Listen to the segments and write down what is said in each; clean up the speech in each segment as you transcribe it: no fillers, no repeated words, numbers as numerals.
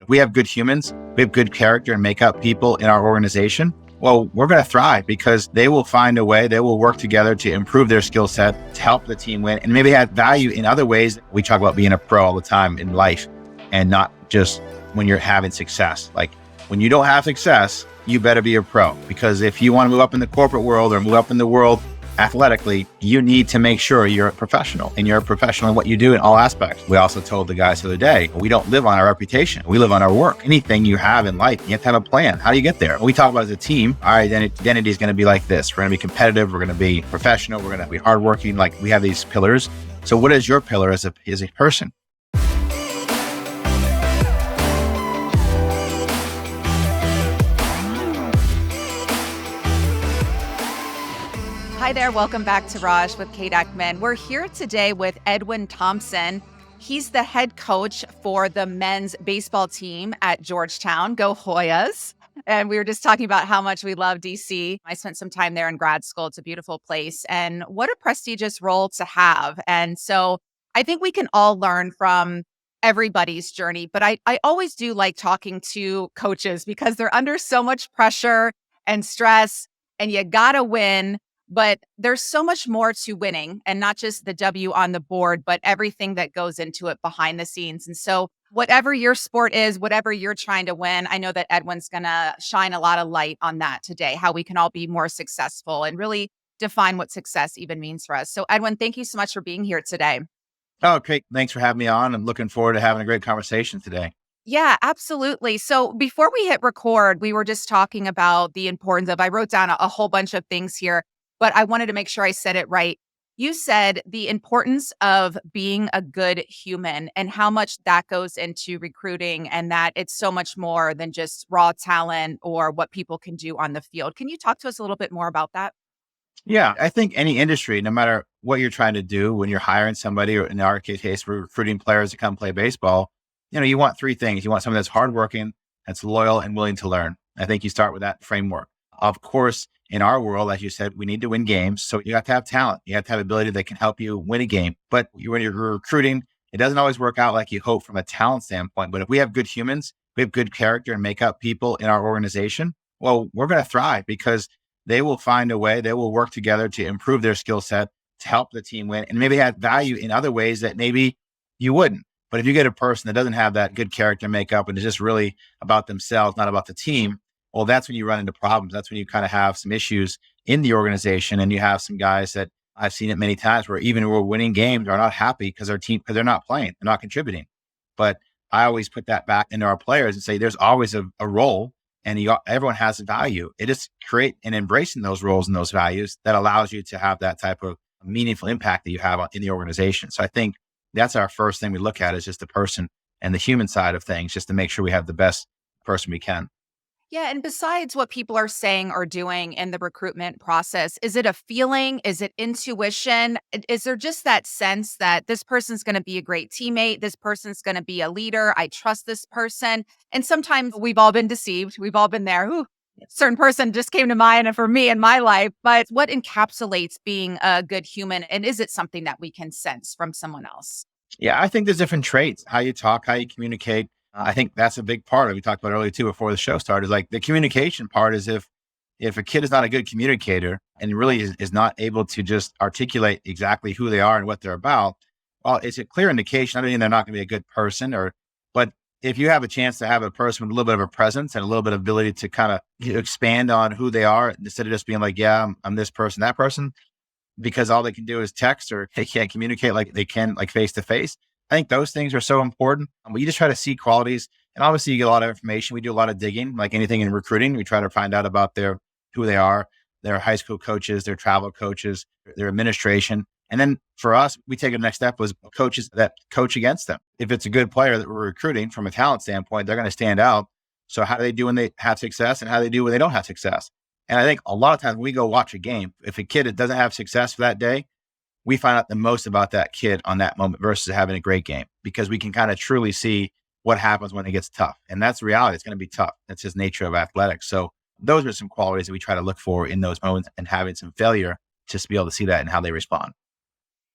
we have good humans, we have good character and makeup people in our organization, well, we're going to thrive because they will find a way, they will work together to improve their skill set, to help the team win, and maybe add value in other ways. We talk about being a pro all the time in life and not just when you're having success. Like when you don't have success, you better be a pro, because if you want to move up in the corporate world or move up in the world athletically, you need to make sure you're a professional, and you're a professional in what you do in all aspects. We also told the guys the other day, we don't live on our reputation. We live on our work. Anything you have in life, you have to have a plan. How do you get there? We talk about as a team, our identity is going to be like this. We're going to be competitive. We're going to be professional. We're going to be hardworking. Like we have these pillars. So what is your pillar as a person? Hi there. Welcome back to Raj with Kate Eckman. We're here today with Edwin Thompson. He's the head coach for the men's baseball team at Georgetown. Go Hoyas. And we were just talking about how much we love DC. I spent some time there in grad school. It's a beautiful place. And what a prestigious role to have. And so I think we can all learn from everybody's journey. But I always do like talking to coaches because they're under so much pressure and stress, and you got to win. But there's so much more to winning, and not just the W on the board, but everything that goes into it behind the scenes. And so whatever your sport is, whatever you're trying to win, I know that Edwin's going to shine a lot of light on that today, how we can all be more successful and really define what success even means for us. So Edwin, thank you so much for being here today. Oh, great. Thanks for having me on. I'm looking forward to having a great conversation today. Yeah, absolutely. So before we hit record, we were just talking about the importance of, I wrote down a whole bunch of things here, but I wanted to make sure I said it right. You said the importance of being a good human and how much that goes into recruiting, and that it's so much more than just raw talent or what people can do on the field. Can you talk to us a little bit more about that? Yeah, I think any industry, no matter what you're trying to do when you're hiring somebody, or in our case, we're recruiting players to come play baseball, you want three things. You want someone that's hardworking, that's loyal, and willing to learn. I think you start with that framework. Of course, in our world, as you said, we need to win games. So you have to have talent. You have to have ability that can help you win a game. But when you're recruiting, it doesn't always work out like you hope from a talent standpoint. But if we have good humans, we have good character and makeup people in our organization, well, we're going to thrive because they will find a way, they will work together to improve their skill set, to help the team win, and maybe add value in other ways that maybe you wouldn't. But if you get a person that doesn't have that good character makeup and is just really about themselves, not about the team, well, that's when you run into problems. That's when you kind of have some issues in the organization. And you have some guys that I've seen it many times where even we're winning games are not happy because they're not playing, they're not contributing. But I always put that back into our players and say, there's always a role, and everyone has a value. It is create and embracing those roles and those values that allows you to have that type of meaningful impact that you have in the organization. So I think that's our first thing we look at, is just the person and the human side of things, just to make sure we have the best person we can. Yeah. And besides what people are saying or doing in the recruitment process, is it a feeling? Is it intuition? Is there just that sense that this person's going to be a great teammate? This person's going to be a leader. I trust this person. And sometimes we've all been deceived. We've all been there. Ooh, certain person just came to mind for me in my life. But what encapsulates being a good human? And is it something that we can sense from someone else? Yeah, I think there's different traits, how you talk, how you communicate. I think that's a big part of it. We talked about earlier too, before the show started, is like the communication part is if a kid is not a good communicator and really is not able to just articulate exactly who they are and what they're about, well, it's a clear indication. I don't mean they're not going to be a good person, but if you have a chance to have a person with a little bit of a presence and a little bit of ability to kind of expand on who they are, instead of just being like, yeah, I'm this person, that person, because all they can do is text, or they can't communicate like they can like face to face. I think those things are so important. But you just try to see qualities, and obviously you get a lot of information. We do a lot of digging, like anything in recruiting. We try to find out about who they are, their high school coaches, their travel coaches, their administration. And then for us, we take the next step was coaches that coach against them. If it's a good player that we're recruiting from a talent standpoint, they're going to stand out. So how do they do when they have success, and how do they do when they don't have success? And I think a lot of times when we go watch a game, if a kid that doesn't have success for that day, we find out the most about that kid on that moment versus having a great game, because we can kind of truly see what happens when it gets tough. And that's the reality. It's going to be tough. That's just nature of athletics. So those are some qualities that we try to look for in those moments, and having some failure, just to be able to see that and how they respond.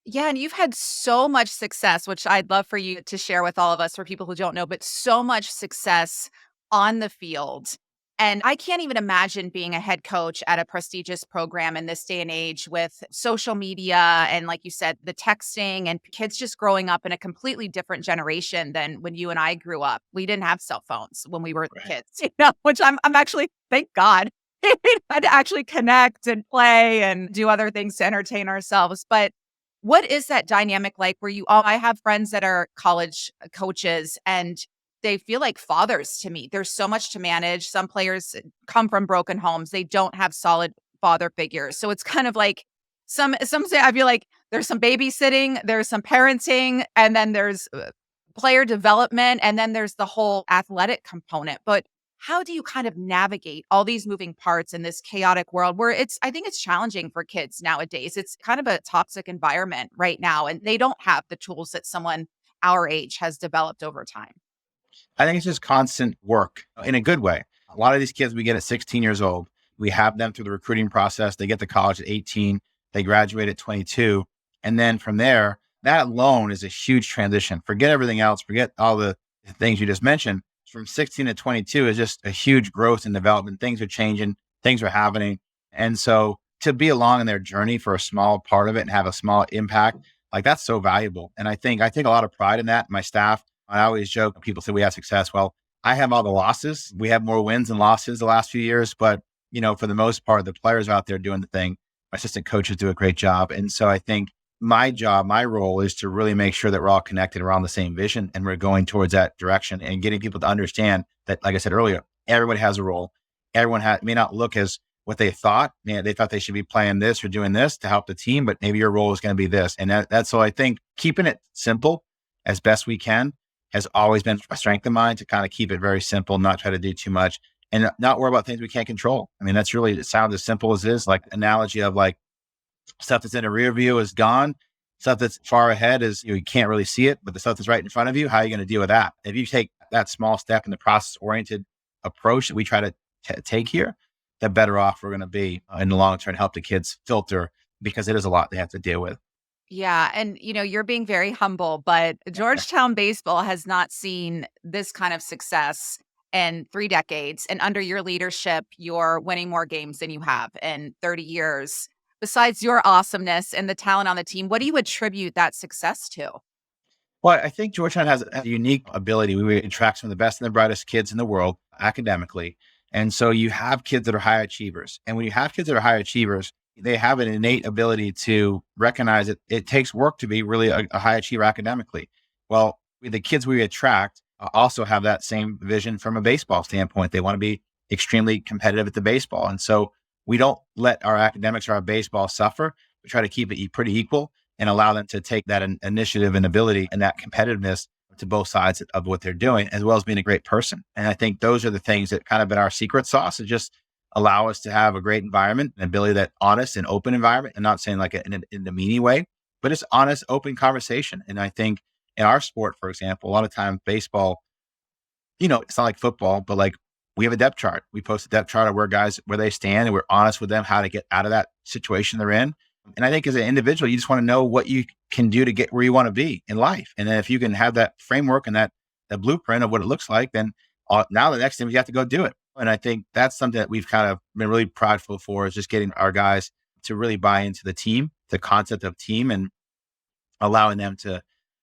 Yeah, and you've had so much success, which I'd love for you to share with all of us for people who don't know, but so much success on the field. And I can't even imagine being a head coach at a prestigious program in this day and age with social media and, like you said, the texting and kids just growing up in a completely different generation than when you and I grew up. We didn't have cell phones when we were Right. kids, which I'm actually, thank God, we had to actually connect and play and do other things to entertain ourselves. But what is that dynamic like where you all I have friends that are college coaches and they feel like fathers to me. There's so much to manage. Some players come from broken homes. They don't have solid father figures. So it's kind of like some say I feel like there's some babysitting, there's some parenting, and then there's player development, and then there's the whole athletic component. But how do you kind of navigate all these moving parts in this chaotic world where I think it's challenging for kids nowadays. It's kind of a toxic environment right now, and they don't have the tools that someone our age has developed over time. I think it's just constant work in a good way. A lot of these kids we get at 16 years old, we have them through the recruiting process. They get to college at 18, they graduate at 22. And then from there, that alone is a huge transition. Forget everything else, forget all the things you just mentioned. From 16 to 22 is just a huge growth and development. Things are changing, things are happening. And so to be along in their journey for a small part of it and have a small impact, like that's so valuable. And I take a lot of pride in that. My staff, I always joke, people say we have success. Well, I have all the losses. We have more wins than losses the last few years, but for the most part, the players are out there doing the thing. My assistant coaches do a great job. And so I think my job, my role is to really make sure that we're all connected around the same vision and we're going towards that direction and getting people to understand that, like I said earlier, everybody has a role. Everyone may not look as what they thought. They thought they should be playing this or doing this to help the team, but maybe your role is going to be this. And that's so I think keeping it simple as best we can has always been a strength of mine to kind of keep it very simple, not try to do too much and not worry about things we can't control. I mean, that's really, it sounds as simple as this, like analogy of like stuff that's in a rear view is gone. Stuff that's far ahead is, you can't really see it, but the stuff that's right in front of you, how are you going to deal with that? If you take that small step in the process oriented approach that we try to take here, the better off we're going to be in the long term, help the kids filter because it is a lot they have to deal with. Yeah, and you're being very humble, but Georgetown baseball has not seen this kind of success in 3 decades, and under your leadership, you're winning more games than you have in 30 years. Besides your awesomeness and the talent on the team, what do you attribute that success to? Well, I think Georgetown has a unique ability. We attract some of the best and the brightest kids in the world academically. And so you have kids that are high achievers. And when you have kids that are high achievers, they have an innate ability to recognize that it takes work to be really a high achiever academically. Well, the kids we attract also have that same vision from a baseball standpoint. They want to be extremely competitive at the baseball. And so we don't let our academics or our baseball suffer. We try to keep it pretty equal and allow them to take that initiative and ability and that competitiveness to both sides of what they're doing, as well as being a great person. And I think those are the things that kind of been our secret sauce is just allow us to have a great environment, an ability that honest and open environment, and not saying like in a meany way, but it's honest, open conversation. And I think in our sport, for example, a lot of times baseball, it's not like football, but like we have a depth chart. We post a depth chart of where they stand, and we're honest with them how to get out of that situation they're in. And I think as an individual, you just want to know what you can do to get where you want to be in life. And then if you can have that framework and that blueprint of what it looks like, then now the next thing you have to go do it. And I think that's something that we've kind of been really prideful for is just getting our guys to really buy into the team, the concept of team, and allowing them to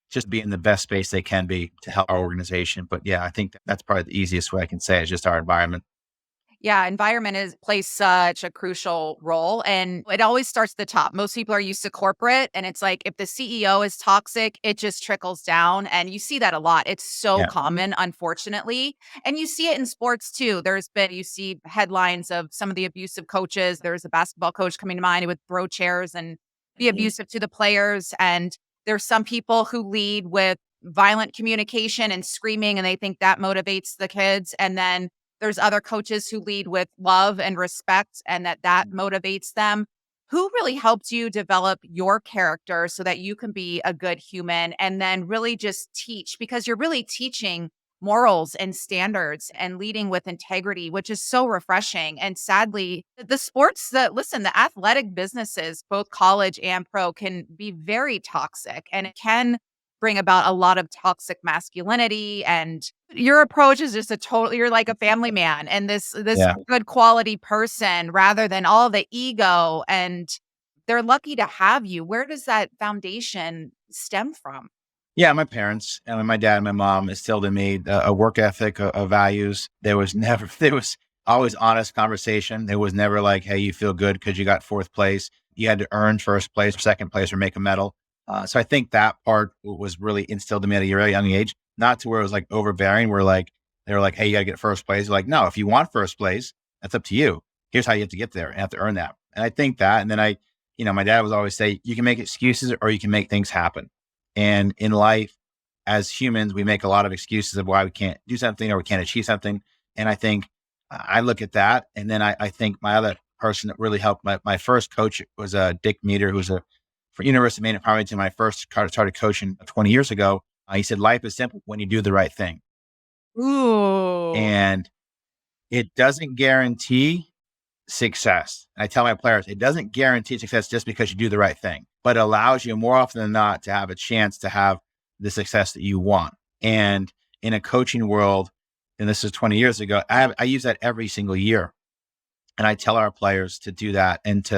just be in the best space they can be to help our organization. But yeah, I think that's probably the easiest way I can say is just our environment. Yeah, environment plays such a crucial role, and it always starts at the top. Most people are used to corporate, and it's like if the CEO is toxic, it just trickles down, and you see that a lot. It's so Yeah. common, unfortunately, and you see it in sports too. You see headlines of some of the abusive coaches. There's a basketball coach coming to mind who would throw chairs and be abusive to the players, and there's some people who lead with violent communication and screaming, and they think that motivates the kids, and then there's other coaches who lead with love and respect and that motivates them. Who really helped you develop your character so that you can be a good human and then really just teach because you're really teaching morals and standards and leading with integrity, which is so refreshing. And sadly, the sports that listen, the athletic businesses, both college and pro, can be very toxic, and it can bring about a lot of toxic masculinity. And your approach is just you're like a family man and this Yeah. good quality person rather than all the ego. And they're lucky to have you. Where does that foundation stem from? Yeah, my parents, and my dad and my mom instilled in me a work ethic, of values. There was always honest conversation. There was never like, hey, you feel good because you got fourth place. You had to earn first place, or second place, or make a medal. So I think that part was really instilled in me at a very young age, not to where it was like overbearing, where like, they were like, hey, you got to get first place. Like, no, if you want first place, that's up to you. Here's how you have to get there and have to earn that. And I think that, and then my dad was always say, you can make excuses or you can make things happen. And in life, as humans, we make a lot of excuses of why we can't do something or we can't achieve something. And I think I look at that. And then I think my other person that really helped, my first coach was Dick Meter, who's for University of Maine at Farmington. When I first started coaching 20 years ago, he said, life is simple when you do the right thing. Ooh. And it doesn't guarantee success. I tell my players, it doesn't guarantee success just because you do the right thing, but it allows you more often than not to have a chance to have the success that you want. And in a coaching world, and this is 20 years ago, I use that every single year. And I tell our players to do that, and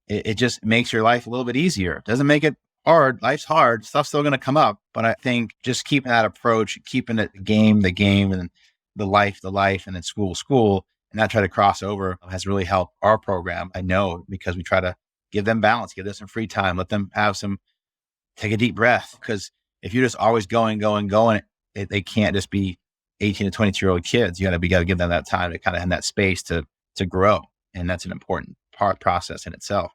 it just makes your life a little bit easier. It doesn't make it hard. Life's hard. Stuff's still going to come up. But I think just keeping that approach, keeping it the game, and the life, and then school, and not try to cross over has really helped our program. I know, because we try to give them balance, give them some free time, let them take a deep breath. Because if you're just always going, they can't just be 18 to 22-year-old kids. You got to give them that time to kind of have that space to grow. And that's an important process in itself.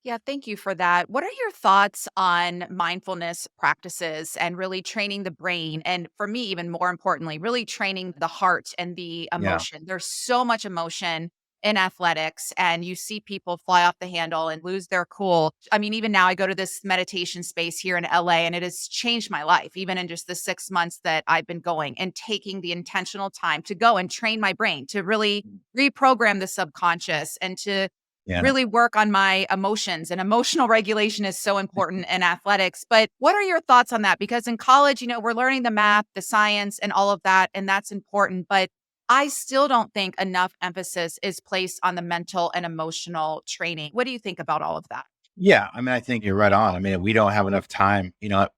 Yeah, thank you for that. What are your thoughts on mindfulness practices and really training the brain? And for me, even more importantly, really training the heart and the Yeah. emotion. There's so much emotion in athletics, and you see people fly off the handle and lose their cool. I mean, even now I go to this meditation space here in LA, and it has changed my life, even in just the 6 months that I've been going and taking the intentional time to go and train my brain to really reprogram the subconscious and to Yeah. really work on my emotions. And emotional regulation is so important in athletics. But what are your thoughts on that? Because in college, we're learning the math, the science, and all of that, and that's important. But I still don't think enough emphasis is placed on the mental and emotional training. What do you think about all of that? Yeah. I mean, I think you're right on. I mean, we don't have enough time.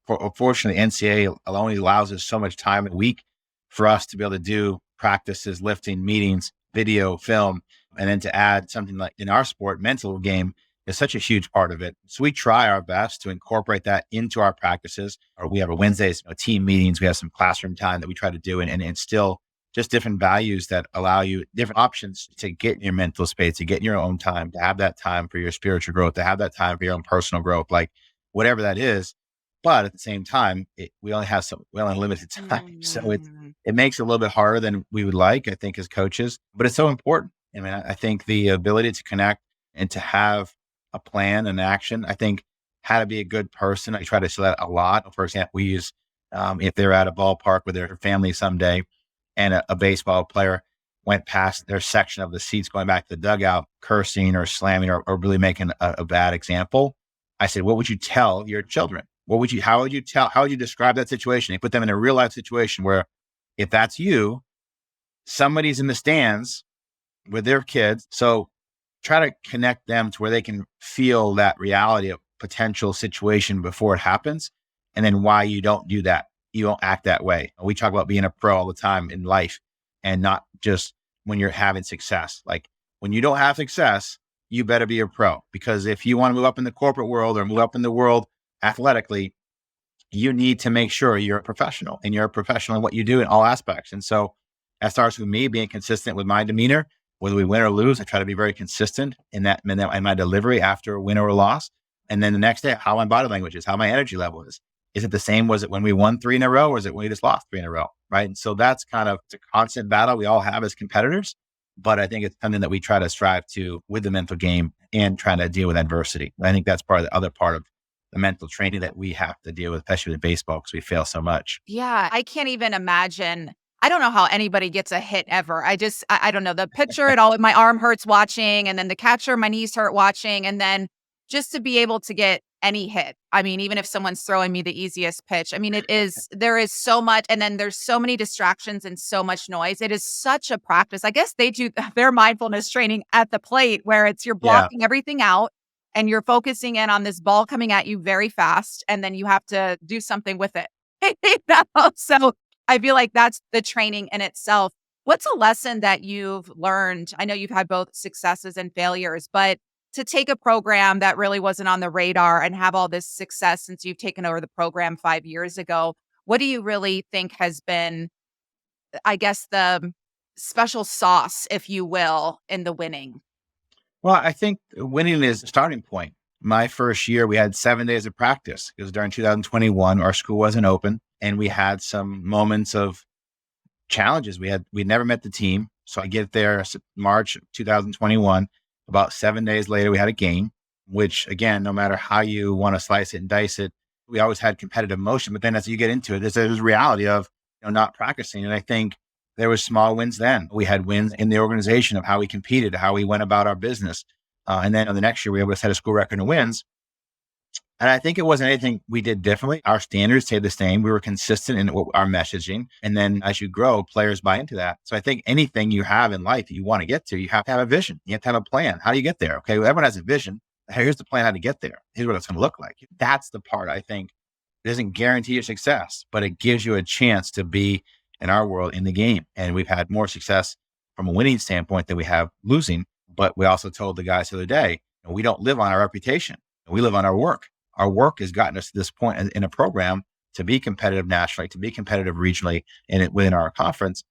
Unfortunately, NCAA only allows us so much time a week for us to be able to do practices, lifting, meetings, video, film, and then to add something like in our sport, mental game is such a huge part of it. So we try our best to incorporate that into our practices. Or we have a Wednesdays team meetings. We have some classroom time that we try to do and instill just different values that allow you different options to get in your mental space, to get in your own time, to have that time for your spiritual growth, to have that time for your own personal growth, like whatever that is. But at the same time, we only have limited time. So it makes it a little bit harder than we would like, I think, as coaches, but it's so important. I mean, I think the ability to connect and to have a plan and action, I think how to be a good person. I try to show that a lot. For example, we use, if they're at a ballpark with their family someday and a baseball player went past their section of the seats going back to the dugout, cursing or slamming or really making a bad example. I said, what would you tell your children? How would you describe that situation? You put them in a real life situation where if that's you, somebody's in the stands with their kids. So try to connect them to where they can feel that reality of potential situation before it happens. And then why you don't do that. You don't act that way. We talk about being a pro all the time in life and not just when you're having success. Like when you don't have success, you better be a pro, because if you want to move up in the corporate world or move up in the world athletically, you need to make sure you're a professional and you're a professional in what you do in all aspects. And so that starts with me being consistent with my demeanor. Whether we win or lose, I try to be very consistent in my delivery after a win or a loss. And then the next day, how my body language is, how my energy level is. Is it the same? Was it when we won 3 in a row, or is it when we just lost 3 in a row? Right. And so it's a constant battle we all have as competitors. But I think it's something that we try to strive to with the mental game and trying to deal with adversity. I think that's part of the other part of the mental training that we have to deal with, especially with baseball, because we fail so much. Yeah, I can't even imagine. I don't know how anybody gets a hit ever. I don't know. The pitcher, my arm hurts watching, and then the catcher, my knees hurt watching, and then just to be able to get any hit. I mean, even if someone's throwing me the easiest pitch, I mean, there is so much, and then there's so many distractions and so much noise. It is such a practice. I guess they do their mindfulness training at the plate where you're Yeah. blocking everything out and you're focusing in on this ball coming at you very fast, and then you have to do something with it. So I feel like that's the training in itself. What's a lesson that you've learned? I know you've had both successes and failures, but to take a program that really wasn't on the radar and have all this success since you've taken over the program 5 years ago, what do you really think has been, I guess, the special sauce, if you will, in the winning? Well, I think winning is the starting point. My first year, we had 7 days of practice because during 2021, our school wasn't open and we had some moments of challenges. We'd never met the team. So I get there March 2021. About 7 days later, we had a game, which again, no matter how you want to slice it and dice it, we always had competitive motion. But then as you get into it, there's a reality of not practicing. And I think there was small wins then. We had wins in the organization of how we competed, how we went about our business. And then on the next year, we were able to set a school record in wins. And I think it wasn't anything we did differently. Our standards stayed the same. We were consistent in our messaging. And then as you grow, players buy into that. So I think anything you have in life that you want to get to, you have to have a vision. You have to have a plan. How do you get there? Okay, well, everyone has a vision. Here's the plan how to get there. Here's what it's going to look like. That's the part I think doesn't guarantee your success, but it gives you a chance to be, in our world, in the game. And we've had more success from a winning standpoint than we have losing. But we also told the guys the other day, we don't live on our reputation. We live on our work. Our work has gotten us to this point in a program to be competitive nationally, to be competitive regionally, and within our conference.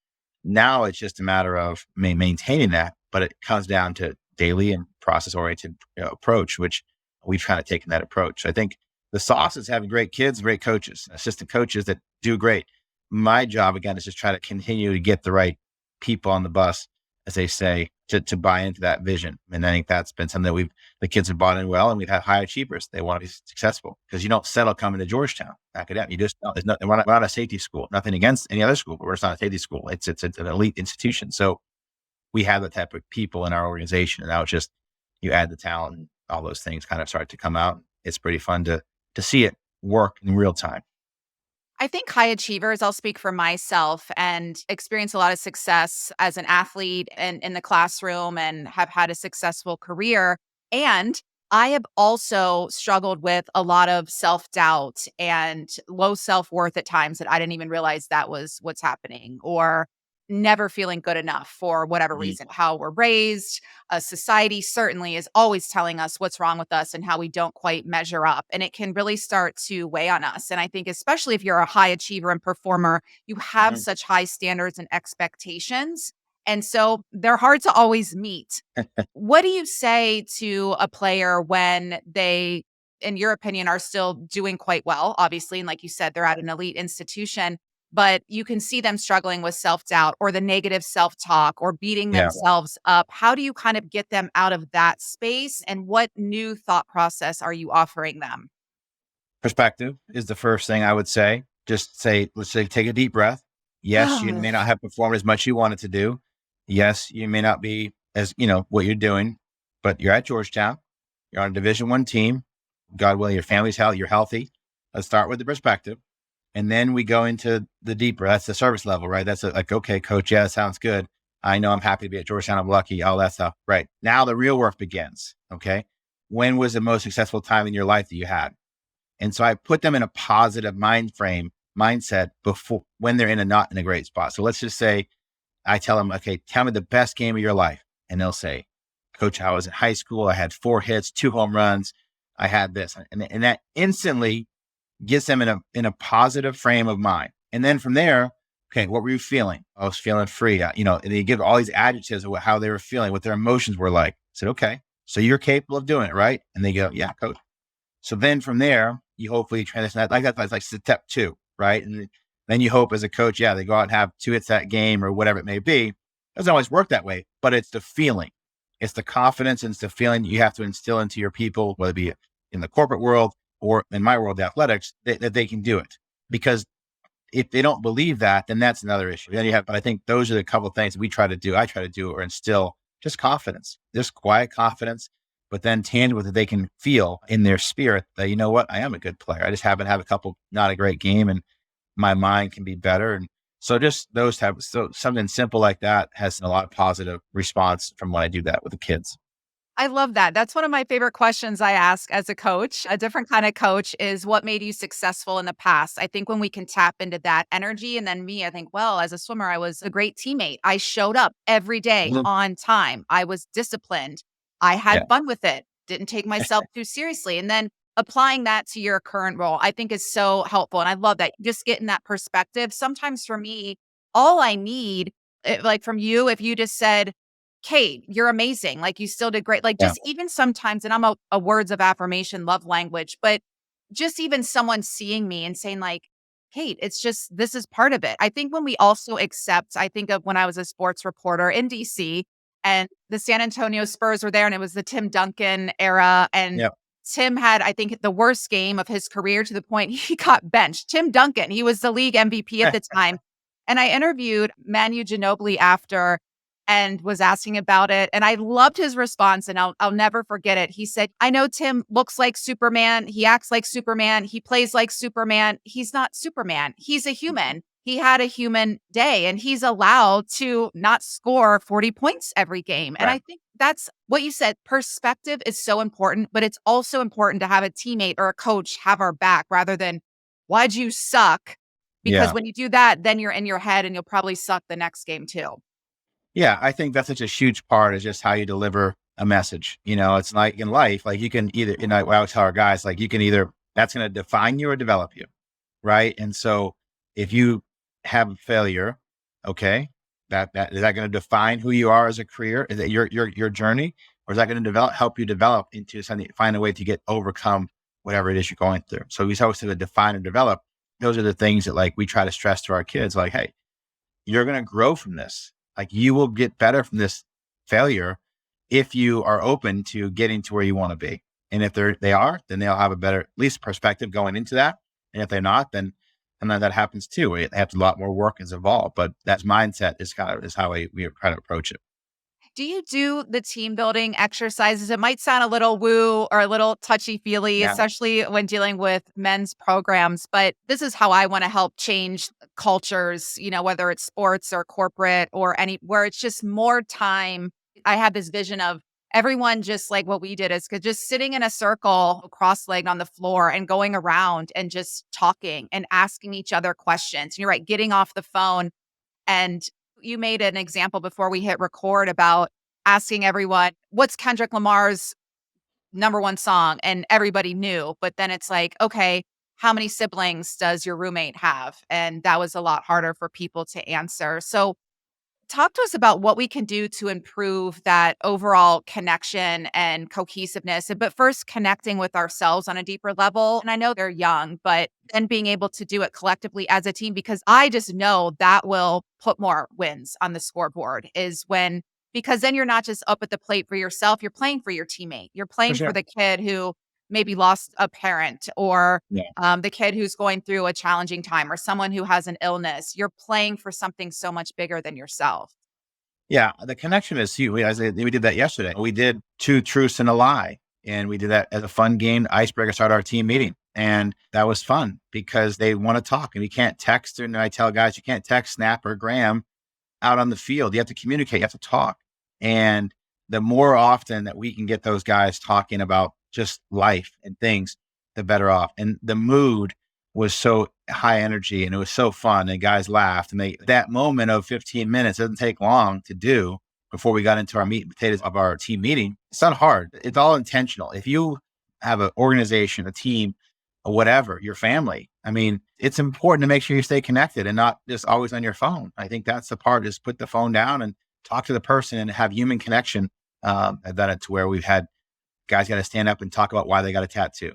Now it's just a matter of maintaining that, but it comes down to daily and process-oriented approach, which we've kind of taken that approach. I think the sauce is having great kids, great coaches, assistant coaches that do great. My job, again, is just try to continue to get the right people on the bus, as they say, to buy into that vision. And I think that's been something that the kids have bought in well, and we've had high achievers. They want to be successful because you don't settle coming to Georgetown academic. You just don't. We're not a safety school. Nothing against any other school, but we're just not a safety school. It's an elite institution. So we have the type of people in our organization, and now it's just you add the talent, and all those things kind of start to come out. It's pretty fun to see it work in real time. I think high achievers, I'll speak for myself and experience a lot of success as an athlete and in the classroom and have had a successful career. And I have also struggled with a lot of self-doubt and low self-worth at times that I didn't even realize that was what's happening, or never feeling good enough for whatever reason. How we're raised, society certainly is always telling us what's wrong with us and how we don't quite measure up. And it can really start to weigh on us. And I think especially if you're a high achiever and performer, you have such high standards and expectations. And so they're hard to always meet. What do you say to a player when they, in your opinion, are still doing quite well, obviously? And like you said, they're at an elite institution, but you can see them struggling with self-doubt or the negative self-talk or beating Yeah. themselves up. How do you kind of get them out of that space? And what new thought process are you offering them? Perspective is the first thing I would say. Let's say, take a deep breath. Yes, you may not have performed as much as you wanted to do. Yes, you may not be as, what you're doing, but you're at Georgetown. You're on a Division I team. God willing, your family's healthy. You're healthy. Let's start with the perspective. And then we go into the deeper. That's the service level, right? That's like, okay, coach, yeah, sounds good. I know I'm happy to be at Georgetown. I'm lucky, all that stuff. Right. Now the real work begins. Okay. When was the most successful time in your life that you had? And so I put them in a positive mindset before, when they're not in a great spot. So let's just say I tell them, okay, tell me the best game of your life. And they'll say, coach, I was in high school. I had 4 hits, 2 home runs. I had this. And that instantly gets them in a positive frame of mind. And then from there, okay, what were you feeling? I was feeling free. And they give all these adjectives of how they were feeling, what their emotions were like. I said, okay, so you're capable of doing it, right? And they go, yeah, coach. So then from there, you hopefully transition that. That's like step 2, right? And then you hope as a coach, yeah, they go out and have 2 hits that game or whatever it may be. It doesn't always work that way, but it's the feeling. It's the confidence and it's the feeling you have to instill into your people, whether it be in the corporate world or in my world, the athletics, that they can do it. Because if they don't believe that, then that's another issue. Then you have, but I think those are the couple of things that we try to do. I try to do or instill just confidence, just quiet confidence, but then tangible that they can feel in their spirit that, you know what, I am a good player. I just happen to have a couple, not a great game, and my mind can be better. And so just those type, so something simple like that has a lot of positive response from when I do that with the kids. I love that. That's one of my favorite questions I ask as a coach. A different kind of coach is what made you successful in the past. I think when we can tap into that energy, and then me, I think, well, as a swimmer, I was a great teammate. I showed up every day Mhm. on time. I was disciplined. I had Yeah. fun with it, didn't take myself too seriously. And then applying that to your current role, I think is so helpful. And I love that. Just getting that perspective. Sometimes for me, all I need, like from you, if you just said, Kate, you're amazing. Like you still did great. Like Yeah. just even sometimes, and I'm a words of affirmation, love language, but just even someone seeing me and saying like, Kate, it's just, this is part of it. I think when we also accept, I think of when I was a sports reporter in DC and the San Antonio Spurs were there and it was the Tim Duncan era. And Yeah. Tim had, I think, the worst game of his career to the point he got benched. Tim Duncan, he was the league MVP at the time. And I interviewed Manu Ginobili after and was asking about it. And I loved his response and I'll never forget it. He said, I know Tim looks like Superman. He acts like Superman. He plays like Superman. He's not Superman. He's a human. He had a human day and he's allowed to not score 40 points every game. And Right. I think that's what you said. Perspective is so important, but it's also important to have a teammate or a coach have our back rather than, why'd you suck? Because Yeah. when you do that, then you're in your head and you'll probably suck the next game too. Yeah, I think that's such a huge part is just how you deliver a message. It's like in life, like you can either, I always tell our guys, like you can either, that's going to define you or develop you. Right. And so if you have a failure, okay, that is that going to define who you are as a career? Is it your journey? Or is that going to help you develop into something, find a way to overcome whatever it is you're going through? So we always say to define and develop. Those are the things that like we try to stress to our kids, like, hey, you're going to grow from this. Like you will get better from this failure if you are open to getting to where you want to be. And if they are, then they'll have a better, at least perspective going into that. And if they're not, then and then that happens too. They have a lot more work is involved, but that mindset is how we try to approach it. Do you do the team building exercises? It might sound a little woo or a little touchy feely, Yeah. especially when dealing with men's programs, but this is how I want to help change cultures, whether it's sports or corporate or any where it's just more time. I have this vision of everyone just like what we did is just sitting in a circle, cross-legged on the floor and going around and just talking and asking each other questions. And you're right, getting off the phone. And you made an example before we hit record about asking everyone, what's Kendrick Lamar's number one song? And everybody knew. But then it's like, okay, how many siblings does your roommate have? And that was a lot harder for people to answer. So talk to us about what we can do to improve that overall connection and cohesiveness. But first, connecting with ourselves on a deeper level. And I know they're young, but then being able to do it collectively as a team, because I just know that will put more wins on the scoreboard because then you're not just up at the plate for yourself, you're playing for your teammate. You're For playing for sure. the kid who maybe lost a parent or Yeah. the kid who's going through a challenging time or someone who has an illness. You're playing for something so much bigger than yourself. Yeah. The connection is huge. We did that yesterday. We did two truths and a lie. And we did that as a fun game, icebreaker, start our team meeting. And that was fun because they want to talk and we can't text. And I tell guys, you can't text Snap or Graham out on the field. You have to communicate, you have to talk. And the more often that we can get those guys talking about just life and things, the better off. And the mood was so high energy and it was so fun and guys laughed and that moment of 15 minutes doesn't take long to do before we got into our meat and potatoes of our team meeting. It's not hard. It's all intentional. If you have an organization, a team, or whatever, your family, I mean, it's important to make sure you stay connected and not just always on your phone. I think that's the part is put the phone down and talk to the person and have human connection. I've done it to where we've had guys got to stand up and talk about why they got a tattoo.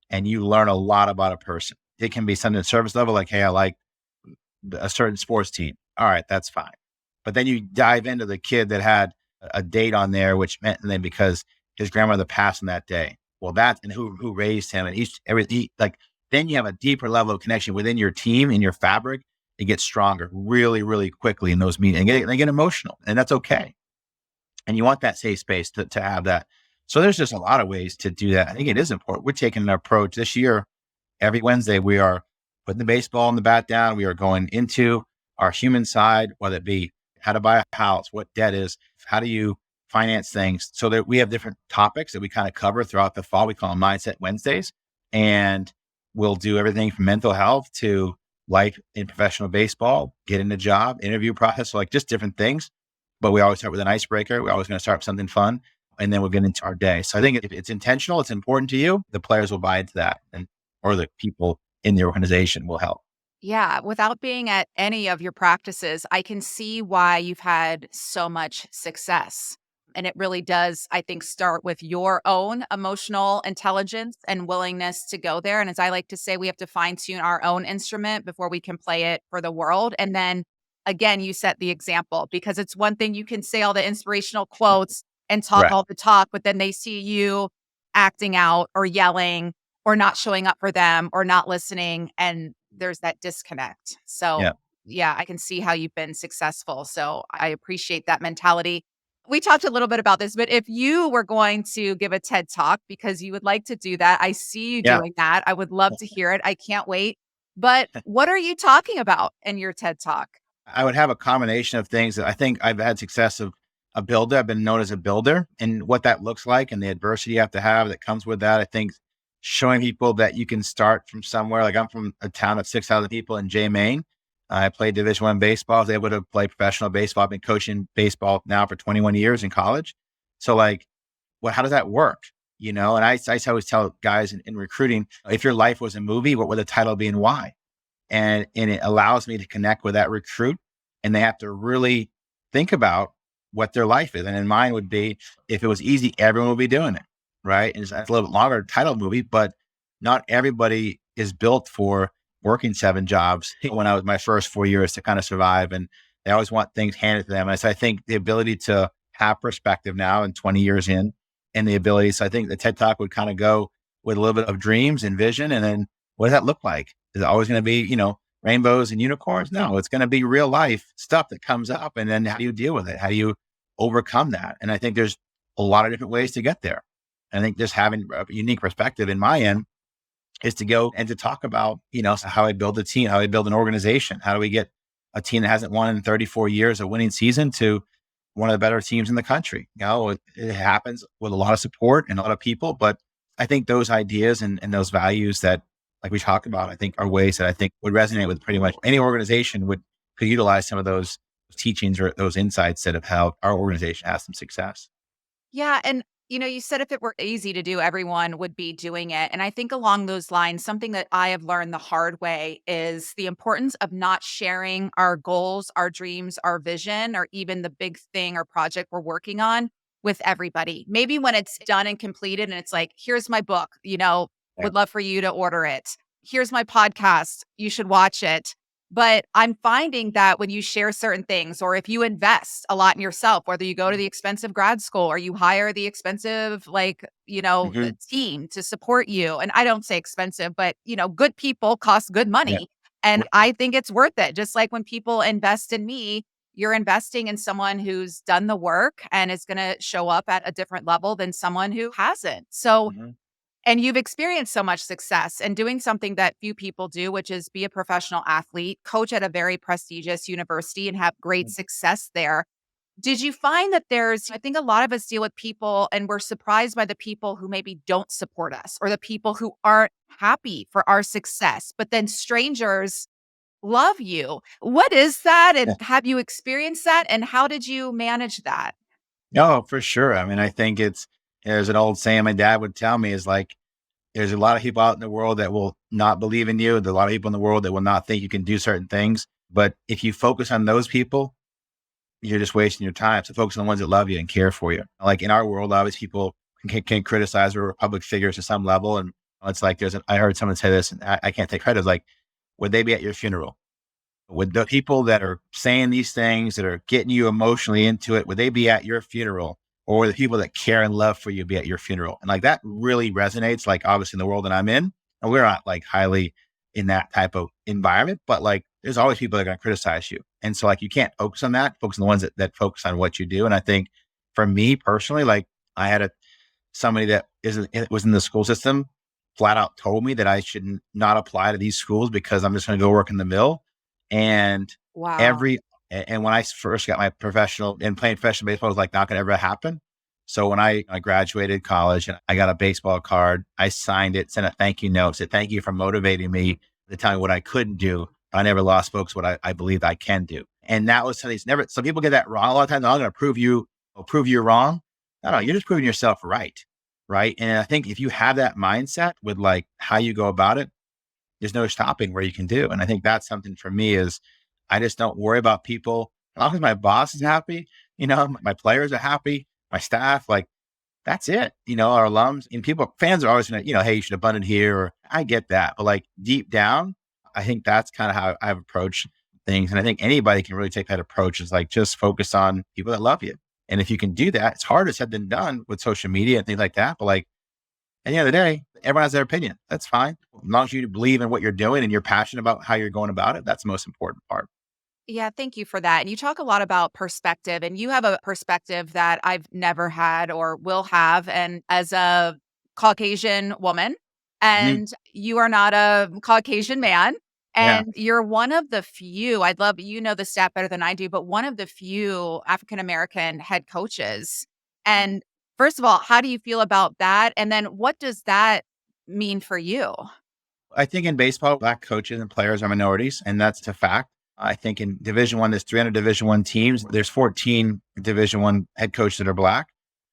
And you learn a lot about a person. It can be something at service level, like, hey, I like a certain sports team. All right, that's fine. But then you dive into the kid that had a date on there, which meant then because his grandmother passed on that day. well, that's and who raised him, and like then you have a deeper level of connection within your team, in your fabric. It gets stronger really, really quickly in those meetings, and they get emotional, and that's okay. And you want that safe space to have that. So there's just a lot of ways to do that. I think it is important. We're taking an approach this year. Every Wednesday, we are putting the baseball and the bat down. We are going into our human side, whether it be how to buy a house, what debt is, how do you finance things, so that we have different topics that we kind of cover throughout the fall. We call them Mindset Wednesdays. And we'll do everything from mental health to life in professional baseball, getting a job, interview process, so like just different things. But we always start with an icebreaker. We're always going to start with something fun, and then we'll get into our day. So I think if it's intentional, it's important to you, the players will buy into that, and or the people in the organization will help. Yeah, without being at any of your practices, I can see why you've had so much success. And it really does, I think, start with your own emotional intelligence and willingness to go there. And as I like to say, we have to fine tune our own instrument before we can play it for the world. And then again, you set the example, because it's one thing you can say all the inspirational quotes and talk Right. all the talk, but then they see you acting out or yelling or not showing up for them or not listening. And there's that disconnect. So, Yeah. yeah, I can see how you've been successful. So, I appreciate that mentality. We talked a little bit about this, but if you were going to give a TED talk because you would like to do that, I see you Yeah. doing that. I would love to hear it. I can't wait. But what are you talking about in your TED talk? I would have a combination of things that I think I've had success of a builder. I've been known as a builder, and what that looks like and the adversity you have to have that comes with that. I think showing people that you can start from somewhere. Like I'm from a town of 6,000 people in Jay, Maine. I played Division I baseball. I was able to play professional baseball. I've been coaching baseball now for 21 years in college. So like, well, how does that work? And I always tell guys in recruiting, if your life was a movie, what would the title be and why? And it allows me to connect with that recruit, and they have to really think about what their life is. And in mine would be, if it was easy, everyone would be doing it. Right. And it's a little bit longer title movie, but not everybody is built for working 7 jobs when I was my first 4 years to kind of survive. And they always want things handed to them. And so I think the ability to have perspective now and 20 years in, and the ability. So I think the TED Talk would kind of go with a little bit of dreams and vision. And then what does that look like? Is it always going to be, rainbows and unicorns? No, it's going to be real life stuff that comes up. And then how do you deal with it? How do you overcome that? And I think there's a lot of different ways to get there. And I think just having a unique perspective in my end is to go and to talk about, how I build a team, how I build an organization. How do we get a team that hasn't won in 34 years, a winning season, to one of the better teams in the country? It happens with a lot of support and a lot of people, but I think those ideas and those values that, like we talked about, I think are ways that I think would resonate with pretty much any organization could utilize some of those teachings or those insights that have helped our organization have some success. Yeah. And, you said if it were easy to do, everyone would be doing it. And I think along those lines, something that I have learned the hard way is the importance of not sharing our goals, our dreams, our vision, or even the big thing or project we're working on with everybody. Maybe when it's done and completed and it's like, here's my book, Yeah. would love for you to order it. Here's my podcast, you should watch it. But I'm finding that when you share certain things, or if you invest a lot in yourself, whether you go to the expensive grad school or you hire the expensive, Hmm. team to support you. And I don't say expensive, but, good people cost good Yeah. money. And Right. I think it's worth it. Just like when people invest in me, you're investing in someone who's done the work and is going to show up at a different level than someone who hasn't. So, Mhm. and you've experienced so much success and doing something that few people do, which is be a professional athlete, coach at a very prestigious university, and have great success there. Did you find that I think a lot of us deal with people and we're surprised by the people who maybe don't support us or the people who aren't happy for our success, but then strangers love you. What is that? And Yeah. have you experienced that? And how did you manage that? No, for sure. I mean, I think there's an old saying my dad would tell me is like, there's a lot of people out in the world that will not believe in you. There's a lot of people in the world that will not think you can do certain things. But if you focus on those people, you're just wasting your time. So focus on the ones that love you and care for you. Like in our world, obviously people can criticize or public figures to some level. And it's like, I heard someone say this, and I can't take credit. It's like, would they be at your funeral? Would the people that are saying these things that are getting you emotionally into it, would they be at your funeral or the people that care and love for you be at your funeral. And like that really resonates, like obviously in the world that I'm in. And we're not like highly in that type of environment, but like there's always people that are going to criticize you. And so like you can't focus on that, focus on the ones that focus on what you do. And I think for me personally, like I had somebody that was in the school system flat out told me that I should not apply to these schools because I'm just going to go work in the mill. And Wow. every and when I first got my professional and playing professional baseball was like not going to ever happen. So when I graduated college and I got a baseball card, I signed it, sent a thank you note, said thank you for motivating me to tell me what I couldn't do. I never lost folks what I believed I can do. And that was something that's never, some people get that wrong a lot of times. I'm going to prove you wrong. No, you're just proving yourself right. Right. And I think if you have that mindset with like how you go about it, there's no stopping where you can do. And I think that's something for me is I just don't worry about people. As long as my boss is happy, my players are happy, my staff, like that's it. Our alums and fans are always going to, hey, you should have bunted here. Or I get that. But like deep down, I think that's kind of how I've approached things. And I think anybody can really take that approach is like just focus on people that love you. And if you can do that, it's harder said than done with social media and things like that. But like at the end of the day, everyone has their opinion. That's fine. As long as you believe in what you're doing and you're passionate about how you're going about it, that's the most important part. Yeah, thank you for that. And you talk a lot about perspective, and you have a perspective that I've never had or will have. And as a Caucasian woman, Mhm. and you are not a Caucasian man, Yeah. and you're one of the few, I'd love, you know the stat better than I do, but one of the few African American head coaches. And first of all, how do you feel about that? And then what does that mean for you? I think in baseball, Black coaches and players are minorities, and that's a fact. I think in Division One, there's 300 Division One teams. There's 14 Division One head coaches that are Black,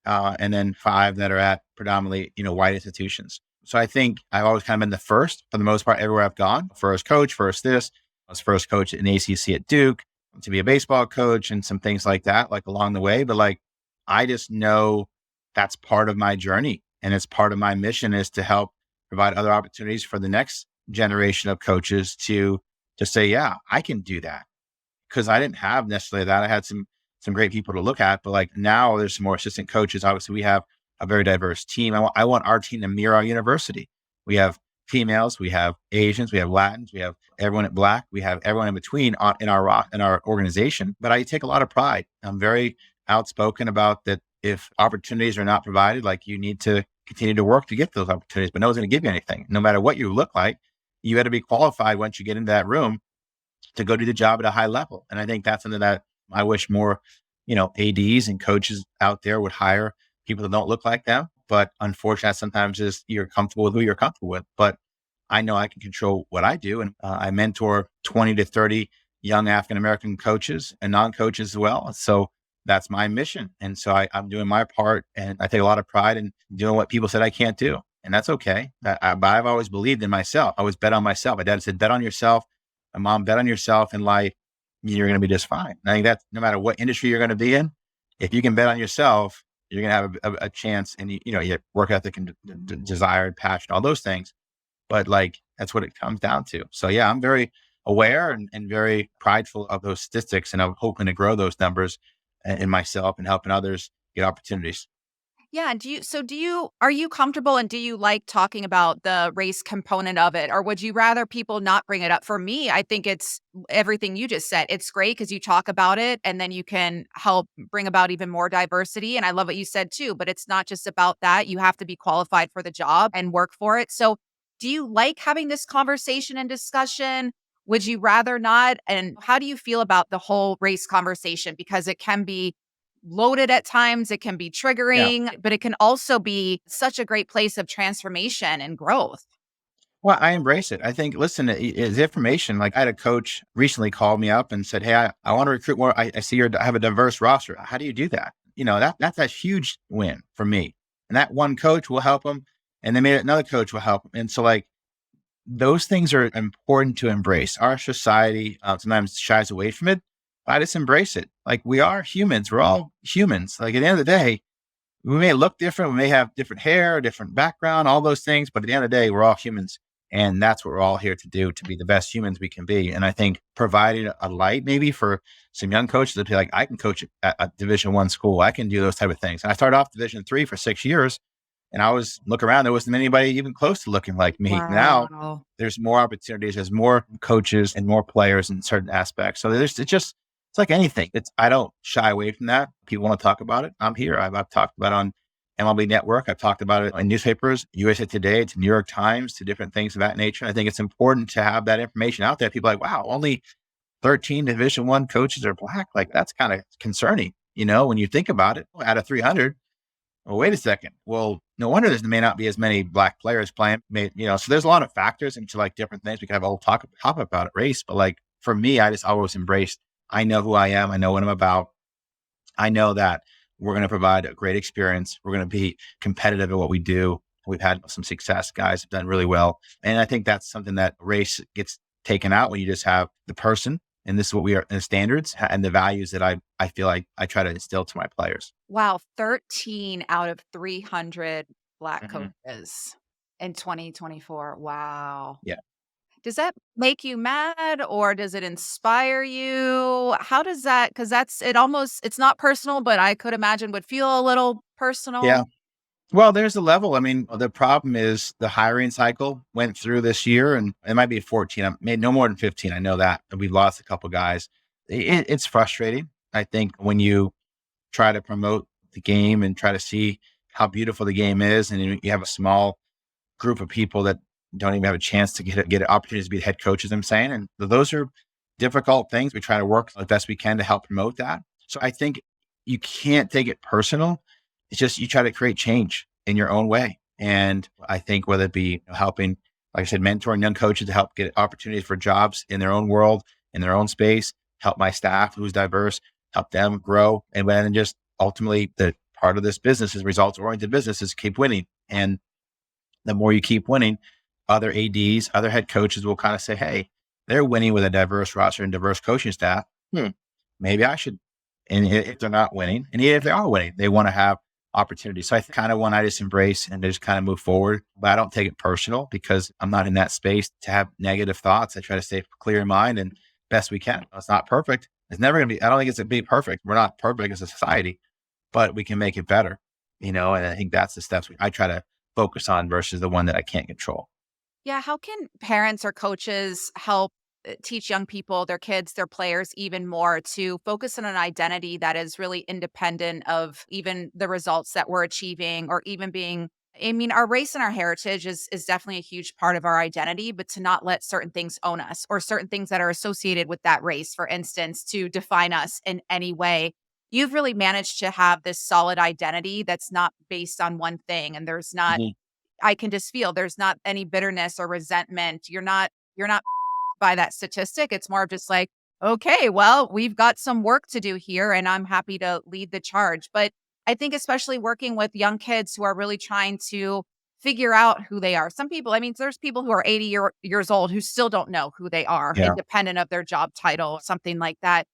and then 5 that are at predominantly, white institutions. So I think I've always kind of been the first for the most part everywhere I've gone. First coach, first this. I was first coach in ACC at Duke to be a baseball coach and some things like that, like along the way. But like, I just know that's part of my journey, and it's part of my mission is to help provide other opportunities for the next generation of coaches to say, yeah, I can do that. Cause I didn't have necessarily that. I had some great people to look at, but like now there's some more assistant coaches. Obviously we have a very diverse team. I want our team to mirror our university. We have females, we have Asians, we have Latins, we have everyone at Black, we have everyone in between in our organization. But I take a lot of pride. I'm very outspoken about that. If opportunities are not provided, like you need to continue to work to get those opportunities, but no one's going to give you anything. No matter what you look like, you got to be qualified once you get into that room to go do the job at a high level. And I think that's something that I wish more, ADs and coaches out there would hire people that don't look like them. But unfortunately, sometimes is you're comfortable with who you're comfortable with. But I know I can control what I do. And I mentor 20 to 30 young African American coaches and non-coaches as well. So that's my mission. And so I'm doing my part, and I take a lot of pride in doing what people said I can't do. And that's okay. But I've always believed in myself. I always bet on myself. My dad said, bet on yourself. My mom, bet on yourself in life. You're going to be just fine. And I think that no matter what industry you're going to be in, if you can bet on yourself, you're going to have a chance, and you work ethic and desire, passion, all those things. But like, that's what it comes down to. So yeah, I'm very aware and very prideful of those statistics. And I'm hoping to grow those numbers in myself and helping others get opportunities. Yeah, are you comfortable and do you like talking about the race component of it, or would you rather people not bring it up? For me, I think it's everything you just said. It's great because you talk about it and then you can help bring about even more diversity. And I love what you said too, but it's not just about that. You have to be qualified for the job and work for it. So, do you like having this conversation and discussion? Would you rather not? And how do you feel about the whole race conversation? Because it can be loaded at times, it can be Yeah. triggering, but it can also be such a great place of transformation and growth. Well, I embrace it. I think, listen, is information. Like I had a coach recently called me up and said, hey, I want to recruit more. I see I have a diverse roster. How do you do that? That's a huge win for me. And that one coach will help them. And then maybe another coach will help them. And so like those things are important to embrace. Our society sometimes shies away from it. I just embrace it. Like we are humans. We're all humans. Like at the end of the day, we may look different. We may have different hair, different background, all those things. But at the end of the day, we're all humans. And that's what we're all here to do, to be the best humans we can be. And I think providing a light maybe for some young coaches to be like, I can coach at a Division I school. I can do those type of things. And I started off Division III for 6 years. And I was look around, there wasn't anybody even close to looking like me. Now Wow. there's more opportunities, there's more coaches and more players in certain aspects. So it's like anything. I don't shy away from that. People want to talk about it. I'm here. I've talked about it on MLB Network. I've talked about it in newspapers, USA Today, to New York Times, to different things of that nature. I think it's important to have that information out there. People are like, wow, only 13 Division I coaches are Black. Like, that's kind of concerning, when you think about it. Out of 300, well, wait a second. Well, no wonder there may not be as many Black players playing. So there's a lot of factors into like different things. We could have a whole talk about it, race, but like for me, I just always embraced. I know who I am. I know what I'm about. I know that we're going to provide a great experience. We're going to be competitive at what we do. We've had some success. Guys have done really well. And I think that's something that race gets taken out when you just have the person. And this is what we are, the standards and the values that I feel like I try to instill to my players. Wow. 13 out of 300 Black Mm-hmm. coaches in 2024. Wow. Yeah. Does that make you mad or does it inspire you? How does that, because it's not personal, but I could imagine would feel a little personal. Yeah. Well, there's a level. I mean, the problem is the hiring cycle went through this year, and it might be 14. I made no more than 15. I know that. And we've lost a couple guys. It's frustrating. I think when you try to promote the game and try to see how beautiful the game is, and you have a small group of people that don't even have a chance to get opportunities to be head coaches, I'm saying. And those are difficult things. We try to work as best we can to help promote that. So I think you can't take it personal. It's just you try to create change in your own way. And I think whether it be helping, like I said, mentoring young coaches to help get opportunities for jobs in their own world, in their own space, help my staff who's diverse, help them grow. And then just ultimately the part of this business is results-oriented businesses keep winning. And the more you keep winning, other ADs, other head coaches will kind of say, hey, they're winning with a diverse roster and diverse coaching staff. Maybe I should. And if they're not winning, and even if they are winning, they want to have opportunities. So I kind of want to just embrace and just kind of move forward, but I don't take it personal because I'm not in that space to have negative thoughts. I try to stay clear in mind and best we can. It's not perfect. It's never going to be, I don't think it's going to be perfect. We're not perfect as a society, but we can make it better, and I think that's the steps I try to focus on versus the one that I can't control. Yeah. How can parents or coaches help teach young people, their kids, their players even more to focus on an identity that is really independent of even the results that we're achieving or even being, I mean, our race and our heritage is definitely a huge part of our identity, but to not let certain things own us or certain things that are associated with that race, for instance, to define us in any way. You've really managed to have this solid identity that's not based on one thing. And there's not, I can just feel there's not any bitterness or resentment. You're not by that statistic. It's more of just like, okay, well, we've got some work to do here and I'm happy to lead the charge. But I think especially working with young kids who are really trying to figure out who they are. Some people, I mean, there's people who are 80 years old who still don't know who they are, Yeah. independent of their job title, something like that.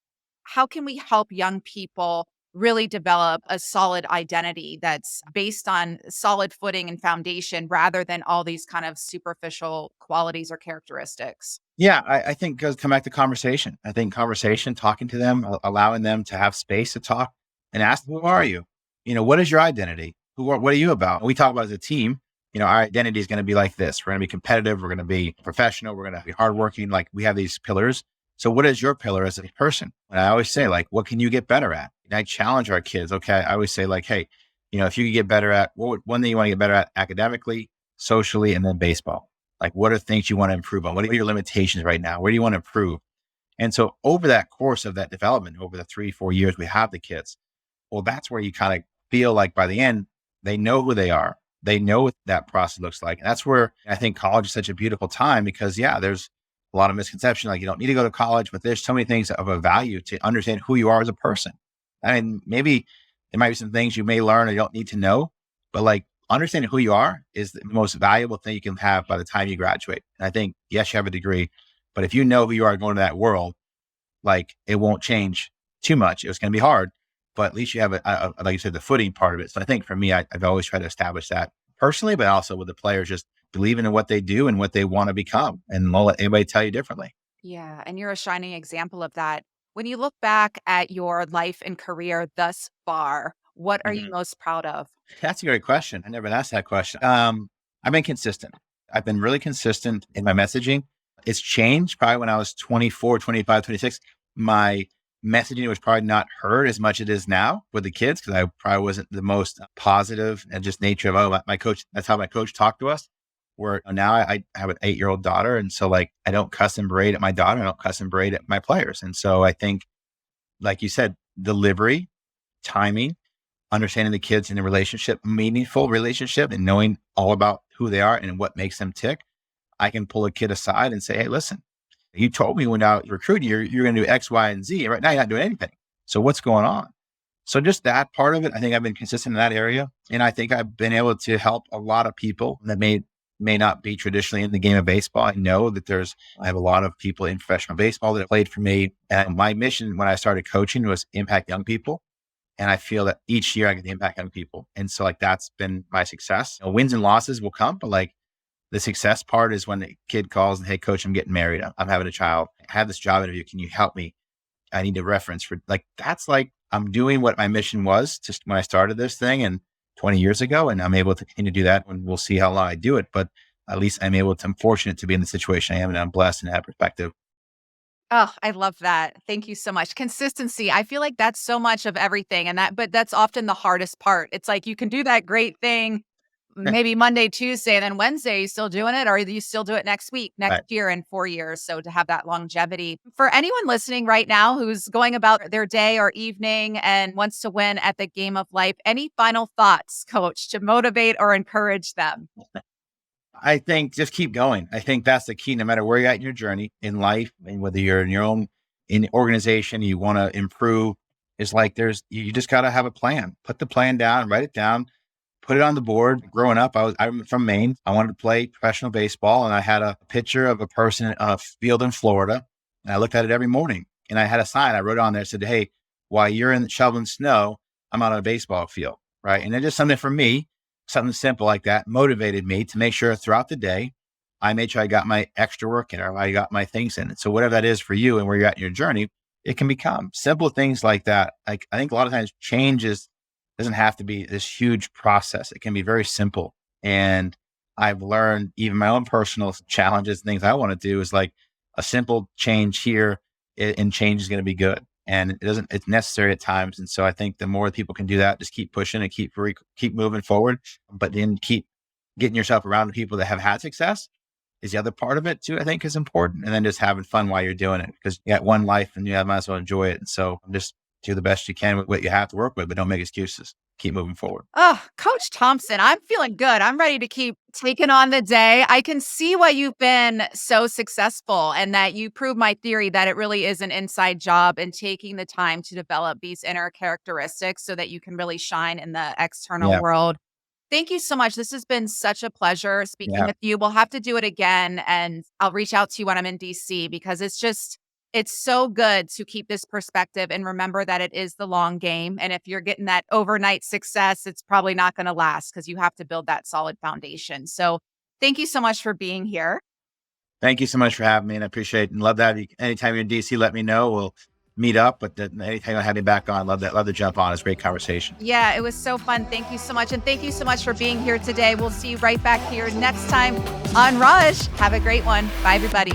How can we help young people really develop a solid identity that's based on solid footing and foundation rather than all these kind of superficial qualities or characteristics? Yeah, I think it goes come back to conversation. I think conversation, talking to them, allowing them to have space to talk and ask, who are you? What is your identity? What are you about? We talk about as a team, our identity is going to be like this. We're going to be competitive. We're going to be professional. We're going to be hardworking. Like we have these pillars. So what is your pillar as a person? And I always say, like, what can you get better at? And I challenge our kids. Okay. I always say like, hey, if you could get better at one thing you want to get better at academically, socially, and then baseball. Like, what are things you want to improve on? What are your limitations right now? Where do you want to improve? And so over that course of that development, over the 3-4 years we have the kids, well, that's where you kind of feel like by the end, they know who they are. They know what that process looks like. And that's where I think college is such a beautiful time because, yeah, there's a lot of misconception. Like you don't need to go to college, but there's so many things of a value to understand who you are as a person. I mean, maybe there might be some things you may learn or you don't need to know, but like, understanding who you are is the most valuable thing you can have by the time you graduate. And I think, yes, you have a degree, but if you know who you are going to that world, like it won't change too much. It's going to be hard, but at least you have like you said, the footing part of it. So I think for me, I've always tried to establish that personally, but also with the players, just believing in what they do and what they want to become, and don't let anybody tell you differently. Yeah, and you're a shining example of that. When you look back at your life and career thus far, what are you Mhm. most proud of? That's a great question. I never been asked that question. I've been consistent. I've been really consistent in my messaging. It's changed probably when I was 24, 25, 26. My messaging was probably not heard as much as it is now with the kids because I probably wasn't the most positive and just nature of, oh, my coach, that's how my coach talked to us. Where now I have an 8-year-old daughter. And so like, I don't cuss and berate at my daughter. I don't cuss and berate at my players. And so I think, like you said, delivery, timing, understanding the kids in a relationship, meaningful relationship, and knowing all about who they are and what makes them tick. I can pull a kid aside and say, hey, listen, you told me when I was recruiting you're going to do X, Y, and Z. Right now, you're not doing anything. So what's going on? So just that part of it, I think I've been consistent in that area. And I think I've been able to help a lot of people that may not be traditionally in the game of baseball. I know that I have a lot of people in professional baseball that have played for me. And my mission when I started coaching was impact young people. And I feel that each year I get to impact young people. And so like, that's been my success. Wins and losses will come, but like the success part is when the kid calls and, hey, coach, I'm getting married. I'm having a child. I have this job interview. Can you help me? I need a reference for like, that's like, I'm doing what my mission was just when I started this thing and 20 years ago. And I'm able to continue to do that, and we'll see how long I do it. But at least I'm fortunate to be in the situation I am, and I'm blessed in that perspective. Oh, I love that. Thank you so much. Consistency. I feel like that's so much of everything. But that's often the hardest part. It's like you can do that great thing maybe Monday, Tuesday, and then Wednesday, you still doing it? Or do you still do it next week, next Right. year, in 4 years? So to have that longevity. For anyone listening right now who's going about their day or evening and wants to win at the game of life, any final thoughts, coach, to motivate or encourage them? I think just keep going. I think that's the key, no matter where you're at in your journey in life, and whether you're in your own in organization, you want to improve. It's like you just got to have a plan. Put the plan down, write it down, put it on the board. Growing up, I'm from Maine. I wanted to play professional baseball, and I had a picture of a person on a field in Florida, and I looked at it every morning. And I had a sign I wrote on there that said, "Hey, while you're in shoveling snow, I'm out on a baseball field." Right, and it's just something for me. Something simple like that motivated me to make sure throughout the day, I made sure I got my extra work in, or I got my things in. So whatever that is for you and where you're at in your journey, it can become simple things like that. Like I think a lot of times doesn't have to be this huge process. It can be very simple. And I've learned even my own personal challenges, things I want to do is like a simple change here and change is going to be good. And it's necessary at times. And so I think the more people can do that, just keep pushing and keep moving forward, but then keep getting yourself around the people that have had success is the other part of it too, I think is important. And then just having fun while you're doing it, because you got one life and might as well enjoy it. And so just do the best you can with what you have to work with, but don't make excuses. Keep moving forward. Oh, Coach Thompson, I'm feeling good. I'm ready to keep taking on the day. I can see why you've been so successful and that you prove my theory that it really is an inside job and taking the time to develop these inner characteristics so that you can really shine in the external Yeah. world. Thank you so much. This has been such a pleasure speaking Yeah. with you. We'll have to do it again, and I'll reach out to you when I'm in DC because it's so good to keep this perspective and remember that it is the long game. And if you're getting that overnight success, it's probably not going to last because you have to build that solid foundation. So thank you so much for being here. Thank you so much for having me, and I appreciate and love that. Anytime you're in DC, let me know. We'll meet up, but anytime I have you back on, love that. Love to jump on. It's a great conversation. Yeah, it was so fun. Thank you so much. And thank you so much for being here today. We'll see you right back here next time on Raj. Have a great one. Bye, everybody.